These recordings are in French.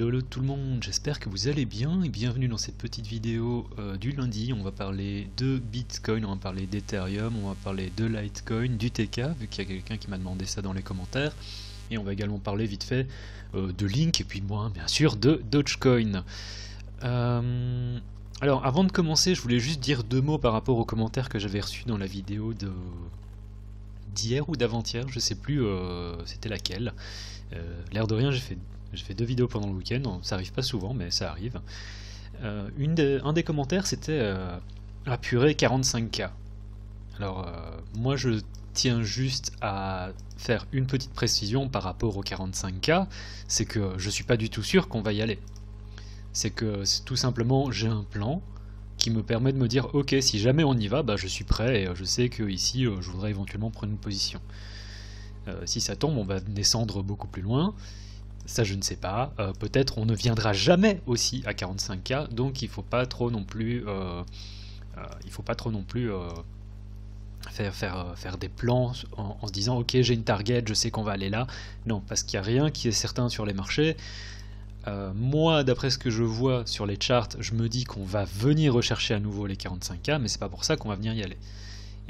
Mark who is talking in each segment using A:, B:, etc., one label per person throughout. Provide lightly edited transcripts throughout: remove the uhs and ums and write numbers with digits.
A: Hello tout le monde, j'espère que vous allez bien et bienvenue dans cette petite vidéo du lundi. On va parler de Bitcoin, on va parler d'Ethereum, on va parler de Litecoin, du TK, vu qu'il y a quelqu'un qui m'a demandé ça dans les commentaires. Et on va également parler vite fait de Link et puis moi bien sûr de Dogecoin. Alors avant de commencer, je voulais juste dire deux mots par rapport aux commentaires que j'avais reçus dans la vidéo d'hier ou d'avant-hier, je sais plus c'était laquelle. L'air de rien, j'ai fait deux vidéos pendant le week-end, ça arrive pas souvent mais ça arrive. Un des commentaires c'était ah purée 45K. Alors moi je tiens juste à faire une petite précision par rapport aux 45K, c'est que je suis pas du tout sûr qu'on va y aller. C'est que tout simplement j'ai un plan qui me permet de me dire ok, si jamais on y va, bah, je suis prêt et je sais que ici je voudrais éventuellement prendre une position. Si ça tombe, on va descendre beaucoup plus loin. Ça je ne sais pas, peut-être on ne viendra jamais aussi à 45K, donc il faut pas trop non plus faire des plans en se disant ok j'ai une target, je sais qu'on va aller là. Non, parce qu'il n'y a rien qui est certain sur les marchés. Moi d'après ce que je vois sur les charts, je me dis qu'on va venir rechercher à nouveau les 45K, mais c'est pas pour ça qu'on va venir y aller.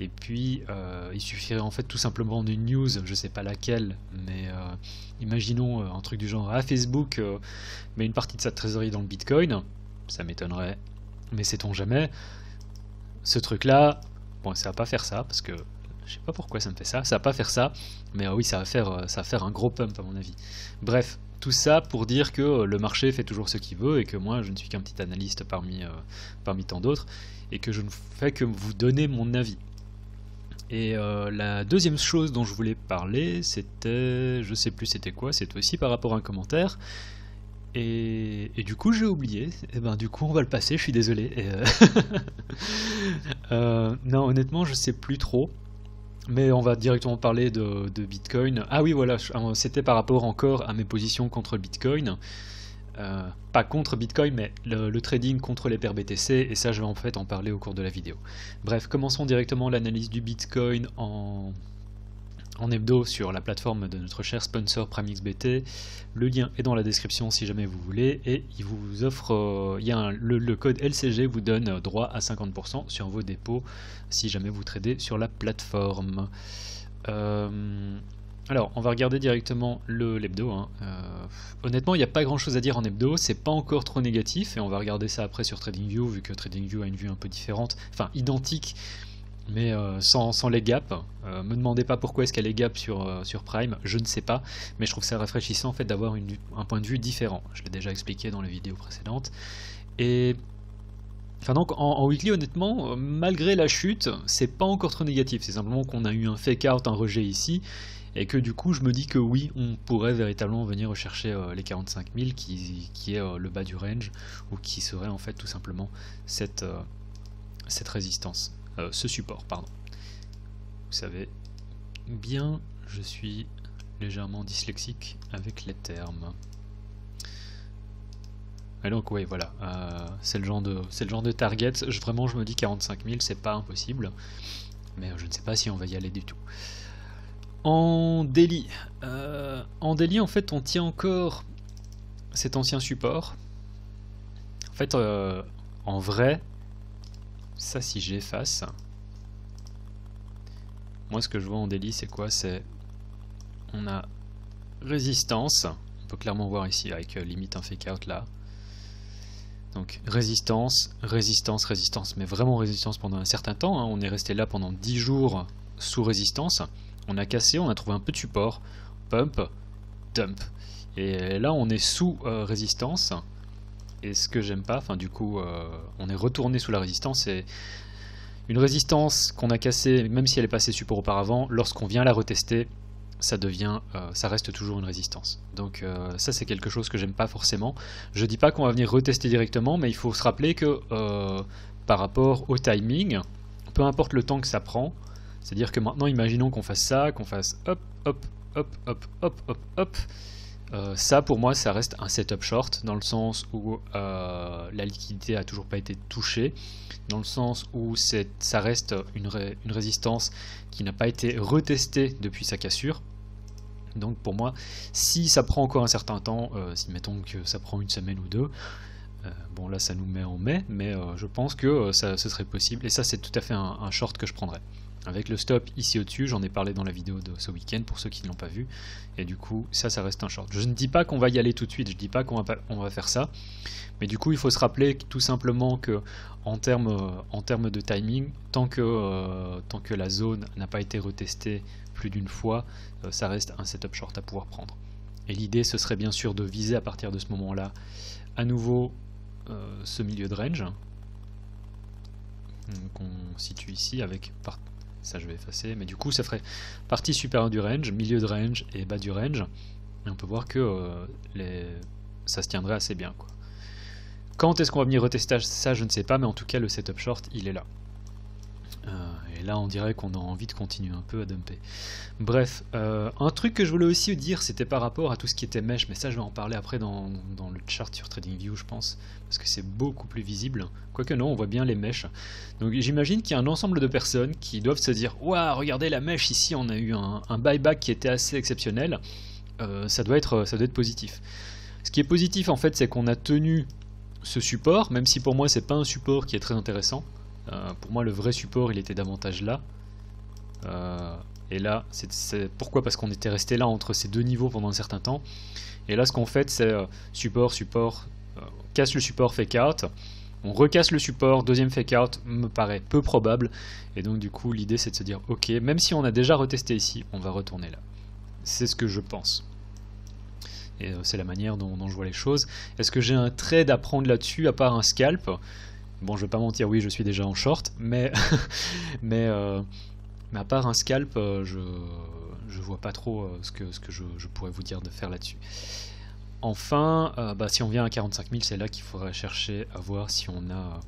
A: Et puis il suffirait en fait tout simplement d'une news, je sais pas laquelle, mais imaginons un truc du genre Facebook met une partie de sa trésorerie dans le Bitcoin, ça m'étonnerait, mais sait-on jamais. Ce truc là, bon ça va pas faire ça, parce que je sais pas pourquoi ça me fait ça, ça va pas faire ça, mais oui ça va faire un gros pump à mon avis. Bref, tout ça pour dire que le marché fait toujours ce qu'il veut et que moi je ne suis qu'un petit analyste parmi tant d'autres, et que je ne fais que vous donner mon avis. Et la deuxième chose dont je voulais parler, c'était, je sais plus c'était quoi, c'était aussi par rapport à un commentaire, et du coup j'ai oublié, et ben du coup on va le passer, je suis désolé. Non honnêtement je sais plus trop, mais on va directement parler de Bitcoin. Ah oui voilà, c'était par rapport encore à mes positions contre le Bitcoin. Pas contre Bitcoin, mais le trading contre les paires BTC, et ça je vais en fait en parler au cours de la vidéo. Bref, commençons directement l'analyse du Bitcoin en hebdo sur la plateforme de notre cher sponsor PrimeXBT. Le lien est dans la description si jamais vous voulez, et il vous offre, le code LCG vous donne droit à 50% sur vos dépôts si jamais vous tradez sur la plateforme. Alors, on va regarder directement l'hebdo. Honnêtement, il n'y a pas grand chose à dire en hebdo, c'est pas encore trop négatif, et on va regarder ça après sur TradingView, vu que TradingView a une vue un peu différente, enfin identique, mais sans les gaps. Me demandez pas pourquoi est-ce qu'elle est gap sur Prime, je ne sais pas, mais je trouve ça rafraîchissant en fait d'avoir un point de vue différent. Je l'ai déjà expliqué dans les vidéos précédentes. Et enfin donc en weekly honnêtement, malgré la chute, c'est pas encore trop négatif, c'est simplement qu'on a eu un fake out, un rejet ici, et que du coup je me dis que oui, on pourrait véritablement venir rechercher les 45 000 qui est le bas du range, ou qui serait en fait tout simplement cette résistance, ce support, pardon. Vous savez bien, je suis légèrement dyslexique avec les termes. Et donc oui voilà, c'est le genre de target, vraiment je me dis 45 000 c'est pas impossible, mais je ne sais pas si on va y aller du tout. En daily, en fait on tient encore cet ancien support. En fait en vrai, ça si j'efface, moi ce que je vois en daily c'est quoi? C'est on a résistance, on peut clairement voir ici avec limite un fake out là. Donc résistance, résistance, résistance, mais vraiment résistance pendant un certain temps, hein. On est resté là pendant 10 jours sous résistance. On a cassé, on a trouvé un peu de support, pump, dump. Et là on est sous résistance. Et ce que j'aime pas, enfin du coup on est retourné sous la résistance. Et une résistance qu'on a cassée, même si elle est passée support auparavant, lorsqu'on vient la retester, ça reste toujours une résistance. Donc ça c'est quelque chose que j'aime pas forcément. Je dis pas qu'on va venir retester directement, mais il faut se rappeler que par rapport au timing, peu importe le temps que ça prend, c'est-à-dire que maintenant imaginons qu'on fasse ça, qu'on fasse hop, hop, hop, hop, hop, hop, hop. Ça pour moi ça reste un setup short, dans le sens où la liquidité a toujours pas été touchée, dans le sens où ça reste une résistance qui n'a pas été retestée depuis sa cassure. Donc pour moi, si ça prend encore un certain temps, si mettons que ça prend une semaine ou deux, bon là ça nous met en mai, mais je pense que ce serait possible, et ça c'est tout à fait un short que je prendrais. Avec le stop ici au-dessus, j'en ai parlé dans la vidéo de ce week-end pour ceux qui ne l'ont pas vu, et du coup ça reste un short. Je ne dis pas qu'on va y aller tout de suite, je ne dis pas qu'on va faire ça, mais du coup il faut se rappeler tout simplement que en termes de timing, tant que la zone n'a pas été retestée plus d'une fois, ça reste un setup short à pouvoir prendre. Et l'idée ce serait bien sûr de viser à partir de ce moment-là à nouveau ce milieu de range qu'on situe ici avec ça je vais effacer, mais du coup ça ferait partie supérieure du range, milieu de range et bas du range, et on peut voir que ça se tiendrait assez bien, quoi. Quand est-ce qu'on va venir retester ça, je ne sais pas, mais en tout cas le setup short il est là. Et là on dirait qu'on a envie de continuer un peu à dumper. Bref, un truc que je voulais aussi dire, c'était par rapport à tout ce qui était mèche, mais ça je vais en parler après dans le chart sur TradingView je pense, parce que c'est beaucoup plus visible, quoique non, on voit bien les mèches. Donc j'imagine qu'il y a un ensemble de personnes qui doivent se dire « Waouh, regardez la mèche ici, on a eu un buyback qui était assez exceptionnel, ça doit être positif ». Ce qui est positif en fait, c'est qu'on a tenu ce support, même si pour moi c'est pas un support qui est très intéressant. Pour moi le vrai support il était davantage là, et là c'est pourquoi, parce qu'on était resté là entre ces deux niveaux pendant un certain temps, et là ce qu'on fait c'est support, casse le support, fake out, on recasse le support, deuxième fake out me paraît peu probable, et donc du coup l'idée c'est de se dire ok, même si on a déjà retesté ici, on va retourner là. C'est ce que je pense. Et c'est la manière dont je vois les choses. Est-ce que j'ai un trade à prendre là-dessus à part un scalp? Bon, je vais pas mentir, oui, je suis déjà en short, mais mais à part un scalp, je vois pas trop ce que je pourrais vous dire de faire là-dessus. Enfin, si on vient à 45 000, c'est là qu'il faudrait chercher à voir si on a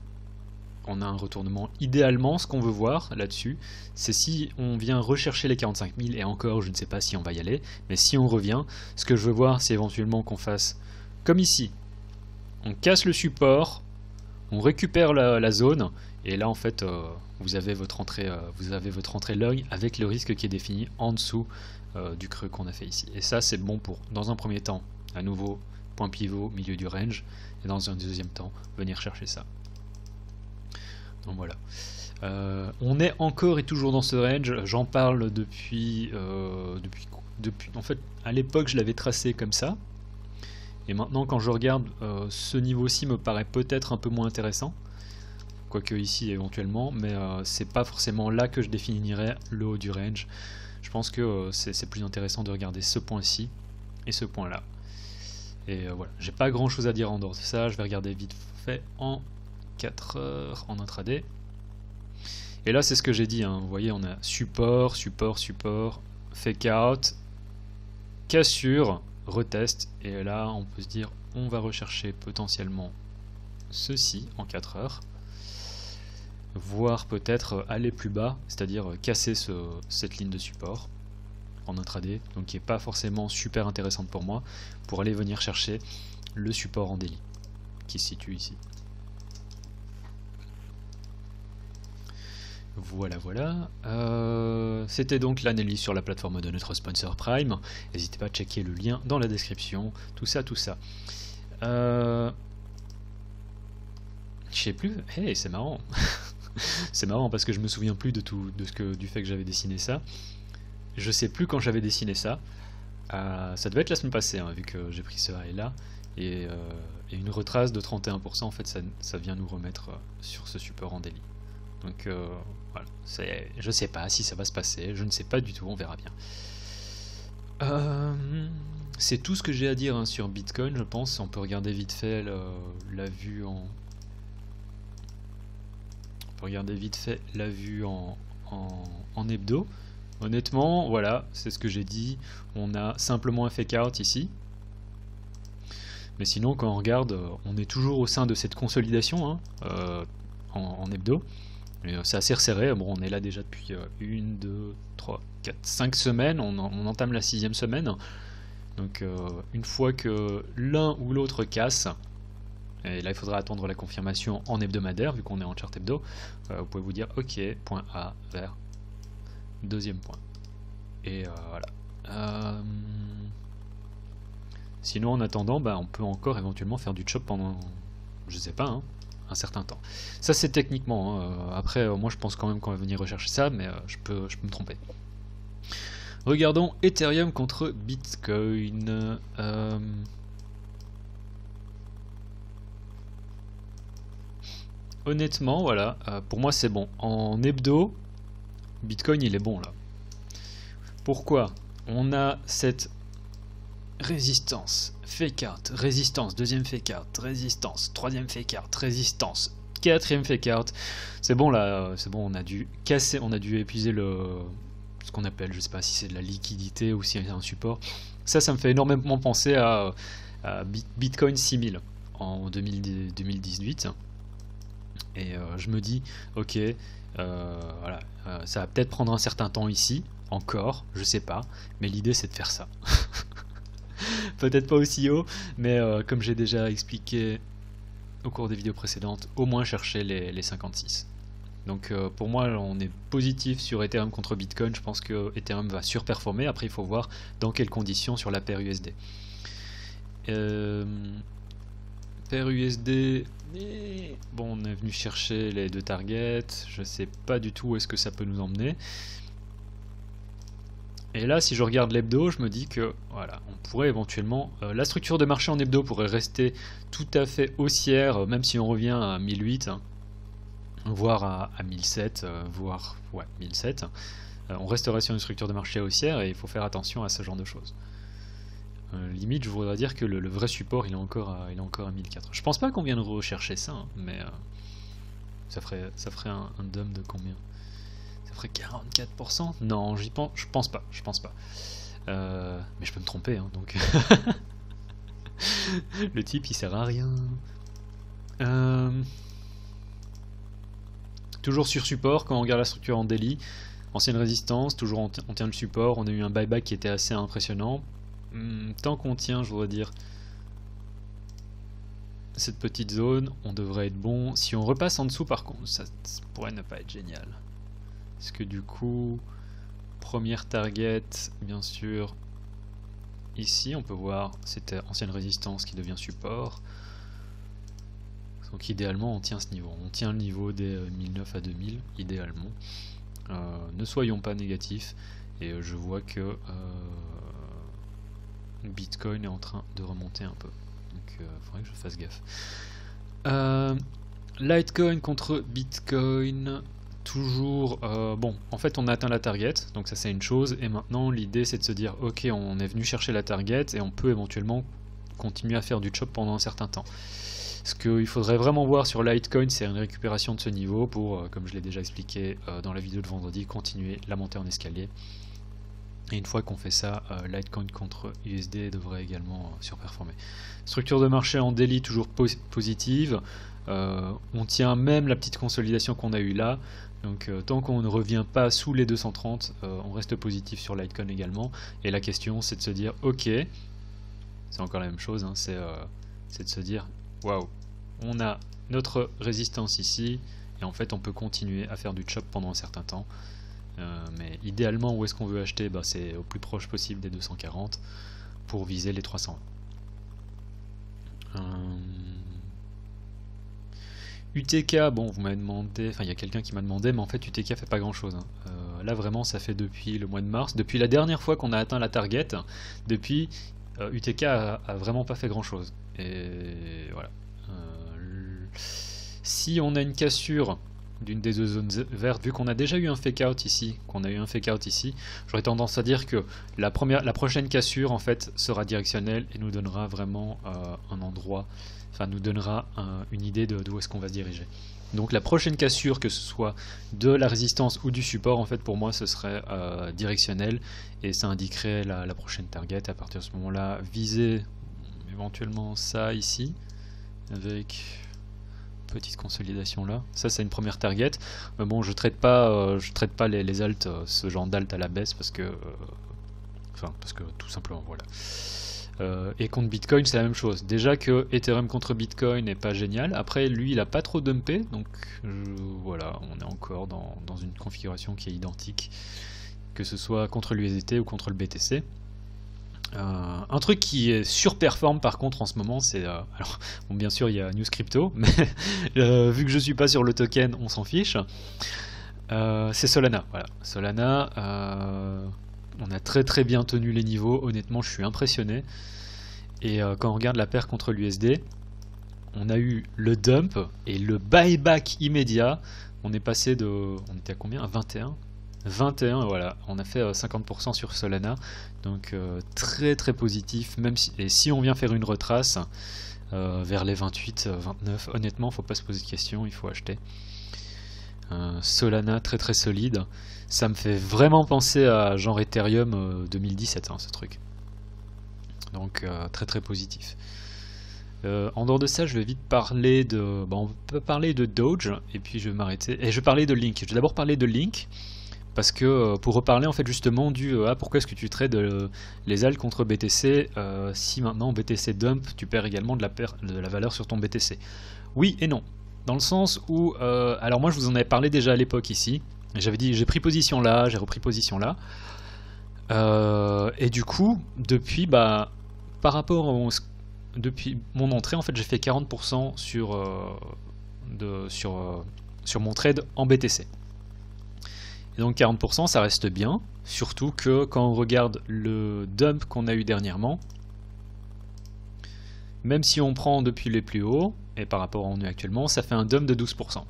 A: un retournement. Idéalement, ce qu'on veut voir là-dessus, c'est si on vient rechercher les 45 000, et encore, je ne sais pas si on va y aller, mais si on revient, ce que je veux voir, c'est éventuellement qu'on fasse comme ici. On casse le support, on récupère la zone, et là en fait vous avez votre entrée long avec le risque qui est défini en dessous du creux qu'on a fait ici. Et ça c'est bon pour, dans un premier temps, à nouveau point pivot milieu du range, et dans un deuxième temps venir chercher ça. Donc voilà. On est encore et toujours dans ce range, j'en parle depuis en fait à l'époque je l'avais tracé comme ça. Et maintenant quand je regarde ce niveau-ci me paraît peut-être un peu moins intéressant, quoique ici éventuellement, mais c'est pas forcément là que je définirais le haut du range. Je pense que c'est plus intéressant de regarder ce point-ci et ce point-là. Et voilà, j'ai pas grand chose à dire en dehors de ça, je vais regarder vite fait en 4 heures en intraday. Et là c'est ce que j'ai dit, hein. Vous voyez on a support, fake out, cassure, retest, et là on peut se dire on va rechercher potentiellement ceci en 4 heures, voire peut-être aller plus bas, c'est-à-dire casser cette ligne de support en intraday, donc qui n'est pas forcément super intéressante pour moi, pour aller venir chercher le support en daily qui se situe ici. Voilà. C'était donc l'analyse sur la plateforme de notre sponsor Prime. N'hésitez pas à checker le lien dans la description. Tout ça. Je sais plus. Hey, c'est marrant. C'est marrant parce que je me souviens plus du fait que j'avais dessiné ça. Je sais plus quand j'avais dessiné ça. Ça devait être la semaine passée, hein, vu que j'ai pris ce high là. Et une retrace de 31%, en fait, ça vient nous remettre sur ce support en daily. Donc voilà, je sais pas si ça va se passer, je ne sais pas du tout, on verra bien. C'est tout ce que j'ai à dire hein, sur Bitcoin, je pense. On peut regarder vite fait la vue en... On peut regarder vite fait la vue en hebdo. Honnêtement, voilà, c'est ce que j'ai dit. On a simplement un fake out ici. Mais sinon, quand on regarde, on est toujours au sein de cette consolidation hein, en hebdo. C'est assez resserré, bon, on est là déjà depuis 1, 2, 3, 4, 5 semaines, on entame la 6e semaine. Donc une fois que l'un ou l'autre casse, et là il faudra attendre la confirmation en hebdomadaire, vu qu'on est en chart hebdo, vous pouvez vous dire ok, point A vers deuxième point. Et voilà. Sinon, en attendant, bah, on peut encore éventuellement faire du chop pendant, je sais pas, hein, un certain temps. Ça, c'est techniquement. Hein. Après, moi, je pense quand même qu'on va venir rechercher ça, mais je peux me tromper. Regardons Ethereum contre Bitcoin. Honnêtement, voilà, pour moi, c'est bon. En hebdo, Bitcoin, il est bon, là. Pourquoi? On a cette résistance, fake out, résistance, deuxième fake out, résistance, troisième fake out, résistance, quatrième fake out. C'est bon là, c'est bon, on a dû casser, on a dû épuiser ce qu'on appelle, je sais pas si c'est de la liquidité ou si c'est un support. Ça me fait énormément penser à Bitcoin 6000 en 2018. Et je me dis, ok, voilà, ça va peut-être prendre un certain temps ici, encore, je sais pas, mais l'idée c'est de faire ça. Peut-être pas aussi haut, mais comme j'ai déjà expliqué au cours des vidéos précédentes, au moins chercher les 56. Donc pour moi, on est positif sur Ethereum contre Bitcoin. Je pense que Ethereum va surperformer. Après, il faut voir dans quelles conditions sur la paire USD. Paire USD, bon, on est venu chercher les deux targets. Je sais pas du tout où est-ce que ça peut nous emmener. Et là, si je regarde l'hebdo, je me dis que voilà, on pourrait éventuellement, la structure de marché en hebdo pourrait rester tout à fait haussière, même si on revient à 1008, hein, voire à 1007, voire ouais, 1007. On resterait sur une structure de marché haussière et il faut faire attention à ce genre de choses. Limite, je voudrais dire que le vrai support, il est encore à 1004. Je pense pas qu'on vienne rechercher ça, hein, mais ça ferait un dump de combien? Ça ferait 44%? Non, je pense pas. Mais je peux me tromper, hein, donc. Le type, il sert à rien. Toujours sur support, quand on regarde la structure en daily, ancienne résistance, toujours on tient le support, on a eu un buyback qui était assez impressionnant. Tant qu'on tient, je voudrais dire, cette petite zone, on devrait être bon. Si on repasse en dessous, par contre, ça pourrait ne pas être génial. Parce que du coup, première target, bien sûr, ici, on peut voir, c'était ancienne résistance qui devient support. Donc idéalement, on tient ce niveau. On tient le niveau des 1009 à 2000, idéalement. Ne soyons pas négatifs. Et je vois que Bitcoin est en train de remonter un peu. Donc il faudrait que je fasse gaffe. Litecoin contre Bitcoin. Toujours, bon, en fait on a atteint la target, donc ça c'est une chose, et maintenant l'idée c'est de se dire, ok, on est venu chercher la target, et on peut éventuellement continuer à faire du chop pendant un certain temps. Ce qu'il faudrait vraiment voir sur Litecoin, c'est une récupération de ce niveau pour, comme je l'ai déjà expliqué dans la vidéo de vendredi, continuer la montée en escalier. Et une fois qu'on fait ça, Litecoin contre USD devrait également surperformer. Structure de marché en daily toujours positive. On tient même la petite consolidation qu'on a eue là. Donc tant qu'on ne revient pas sous les 230, on reste positif sur Litecoin également. Et la question c'est de se dire, ok, c'est encore la même chose, hein, c'est de se dire, waouh, on a notre résistance ici, et en fait on peut continuer à faire du chop pendant un certain temps. Mais idéalement, où est-ce qu'on veut acheter? Bah, c'est au plus proche possible des 240 pour viser les 300. UTK, bon, vous m'avez demandé, enfin il y a quelqu'un qui m'a demandé, mais en fait UTK fait pas grand chose. Hein. Là vraiment, ça fait depuis le mois de mars, depuis la dernière fois qu'on a atteint la target, depuis UTK a vraiment pas fait grand chose. Et voilà. Si on a une cassure d'une des deux zones vertes, vu qu'on a déjà eu un fake out ici, j'aurais tendance à dire que la prochaine cassure en fait sera directionnelle et nous donnera vraiment un endroit, enfin nous donnera une idée d'où est-ce qu'on va se diriger. Donc la prochaine cassure, que ce soit de la résistance ou du support, en fait pour moi ce serait directionnel et ça indiquerait la prochaine target. À partir de ce moment-là, viser éventuellement ça ici avec petite consolidation là, ça c'est une première target. Mais bon, je traite pas les alts, ce genre d'alt à la baisse parce que tout simplement voilà. Et contre Bitcoin c'est la même chose. Déjà que Ethereum contre Bitcoin n'est pas génial. Après lui il a pas trop dumpé, donc voilà, on est encore dans une configuration qui est identique, que ce soit contre l'USDT ou contre le BTC. Un truc qui est surperforme par contre en ce moment, c'est alors bon, bien sûr il y a News Crypto, mais vu que je suis pas sur le token, on s'en fiche. C'est Solana. Voilà, Solana, on a très bien tenu les niveaux. Honnêtement, je suis impressionné. Et quand on regarde la paire contre l'USD, on a eu le dump et le buyback immédiat. On est passé de, on était à combien? À 21. 21, voilà, on a fait 50% sur Solana, donc très positif, même si, et si on vient faire une retrace vers les 28, 29, honnêtement, faut pas se poser de questions, il faut acheter. Solana très solide, ça me fait vraiment penser à genre Ethereum 2017, hein, ce truc. Donc très positif. En dehors de ça, je vais vite parler de, bon, on peut parler de Doge, et puis je vais m'arrêter, et je vais parler de Link. Je vais d'abord parler de Link. Parce que pour reparler en fait justement du pourquoi est-ce que tu trades les ALT contre BTC si maintenant BTC dump tu perds également de la valeur sur ton BTC. Oui et non, dans le sens où alors moi je vous en avais parlé déjà à l'époque ici, j'avais dit j'ai pris position là, j'ai repris position là, et du coup depuis par rapport depuis mon entrée en fait j'ai fait 40% sur mon trade en BTC. Et donc 40% ça reste bien, surtout que quand on regarde le dump qu'on a eu dernièrement, même si on prend depuis les plus hauts, et par rapport à où on est actuellement, ça fait un dump de 12%.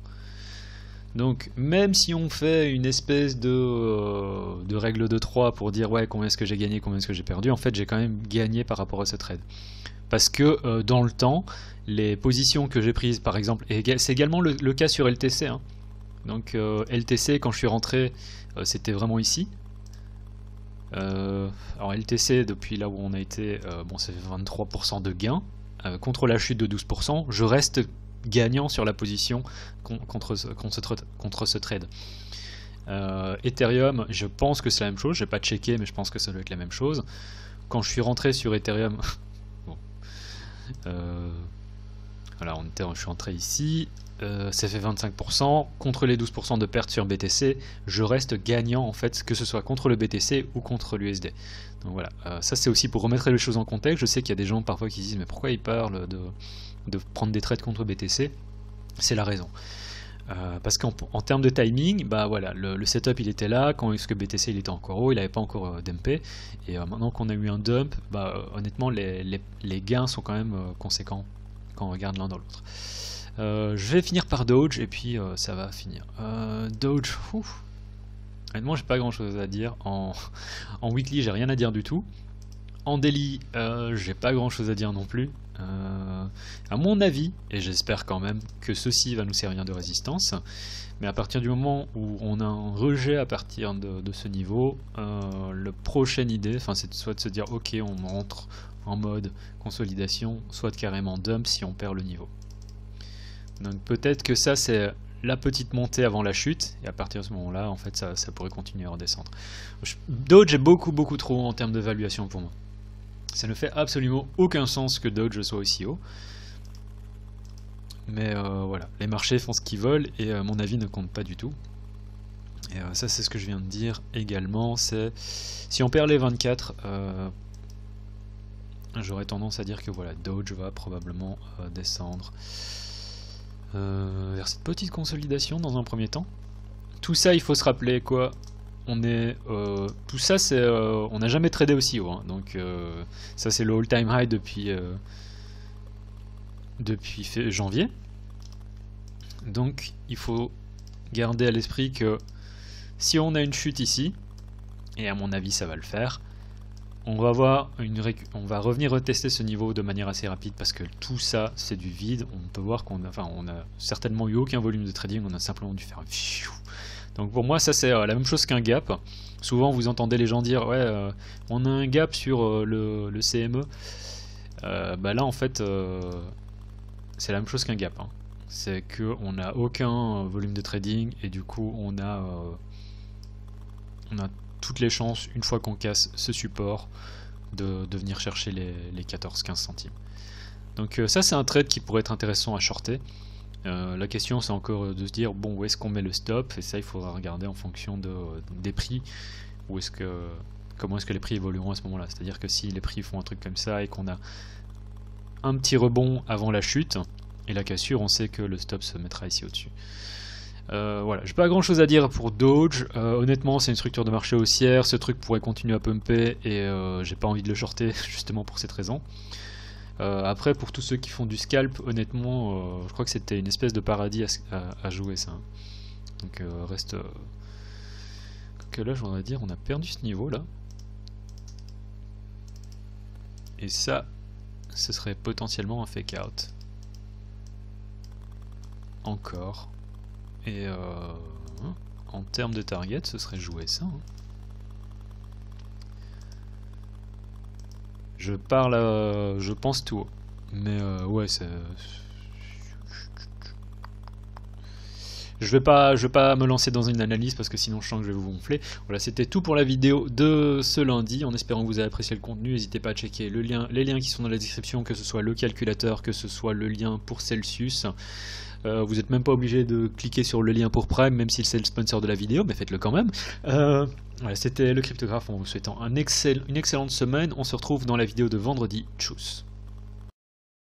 A: Donc même si on fait une espèce de règle de 3 pour dire ouais combien est-ce que j'ai gagné, combien est-ce que j'ai perdu, en fait j'ai quand même gagné par rapport à ce trade. Parce que dans le temps, les positions que j'ai prises par exemple, et c'est également le cas sur LTC, hein. Donc LTC quand je suis rentré c'était vraiment ici. Alors LTC depuis là où on a été, bon ça fait 23% de gain contre la chute de 12%, je reste gagnant sur la position contre ce trade. Ethereum, je pense que c'est la même chose, j'ai pas checké mais je pense que ça doit être la même chose. Quand je suis rentré sur Ethereum, bon, voilà, je suis entré ici. Ça fait 25%, contre les 12% de perte sur BTC, je reste gagnant en fait, que ce soit contre le BTC ou contre l'USD. Donc voilà, ça c'est aussi pour remettre les choses en contexte. Je sais qu'il y a des gens parfois qui disent mais pourquoi ils parlent de prendre des trades contre BTC? C'est la raison. Parce qu'en termes de timing, bah voilà, le setup il était là, quand est-ce que BTC il était encore haut, il n'avait pas encore dumpé, et maintenant qu'on a eu un dump, bah honnêtement les gains sont quand même conséquents quand on regarde l'un dans l'autre. Je vais finir par Doge et puis ça va finir. Doge, honnêtement j'ai pas grand chose à dire. En weekly j'ai rien à dire du tout. En daily j'ai pas grand chose à dire non plus. À mon avis, et j'espère quand même que ceci va nous servir de résistance, mais à partir du moment où on a un rejet à partir de ce niveau, la prochaine idée, c'est soit de se dire ok on rentre en mode consolidation, soit de carrément dump si on perd le niveau. Donc peut-être que ça c'est la petite montée avant la chute, et à partir de ce moment là en fait ça pourrait continuer à redescendre. Doge est beaucoup trop en termes de valuation pour moi. Ça ne fait absolument aucun sens que Doge soit aussi haut. Mais voilà, les marchés font ce qu'ils veulent et mon avis ne compte pas du tout. Et ça c'est ce que je viens de dire également, c'est si on perd les 24, j'aurais tendance à dire que voilà, Doge va probablement descendre vers cette petite consolidation dans un premier temps. Tout ça il faut se rappeler quoi, on est tout ça c'est on n'a jamais tradé aussi haut, hein, donc ça c'est le all time high depuis janvier. Donc il faut garder à l'esprit que si on a une chute ici, et à mon avis ça va le faire, on va revenir retester ce niveau de manière assez rapide parce que tout ça c'est du vide. On peut voir qu'on a certainement eu aucun volume de trading, on a simplement dû faire un fiou. Donc pour moi ça c'est la même chose qu'un gap. Souvent vous entendez les gens dire ouais on a un gap sur le CME. Bah là en fait c'est la même chose qu'un gap, hein. C'est qu'on n'a aucun volume de trading et du coup on a toutes les chances, une fois qu'on casse ce support, de venir chercher les 14-15 centimes. Donc ça c'est un trade qui pourrait être intéressant à shorter. La question c'est encore de se dire bon où est-ce qu'on met le stop, et ça il faudra regarder en fonction des prix, où est-ce que comment est-ce que les prix évolueront à ce moment-là. C'est-à-dire que si les prix font un truc comme ça et qu'on a un petit rebond avant la chute et la cassure, on sait que le stop se mettra ici au-dessus. Voilà, j'ai pas grand chose à dire pour Doge. Honnêtement, c'est une structure de marché haussière. Ce truc pourrait continuer à pumper et j'ai pas envie de le shorter justement pour cette raison. Après, pour tous ceux qui font du scalp, honnêtement, je crois que c'était une espèce de paradis à jouer ça. Donc reste. Que là, je voudrais dire, on a perdu ce niveau là. Et ça, ce serait potentiellement un fake out. Encore. Et en termes de target, ce serait jouer ça. Hein. Je parle, je pense tout haut. Mais ouais, c'est... Je vais pas me lancer dans une analyse parce que sinon je sens que je vais vous gonfler. Voilà, c'était tout pour la vidéo de ce lundi. En espérant que vous avez apprécié le contenu, n'hésitez pas à checker les liens qui sont dans la description, que ce soit le calculateur, que ce soit le lien pour Celsius. Vous n'êtes même pas obligé de cliquer sur le lien pour Prime, même si c'est le sponsor de la vidéo, mais faites-le quand même. Voilà, c'était le Cryptographe en vous souhaitant une excellente semaine. On se retrouve dans la vidéo de vendredi. Tchuss.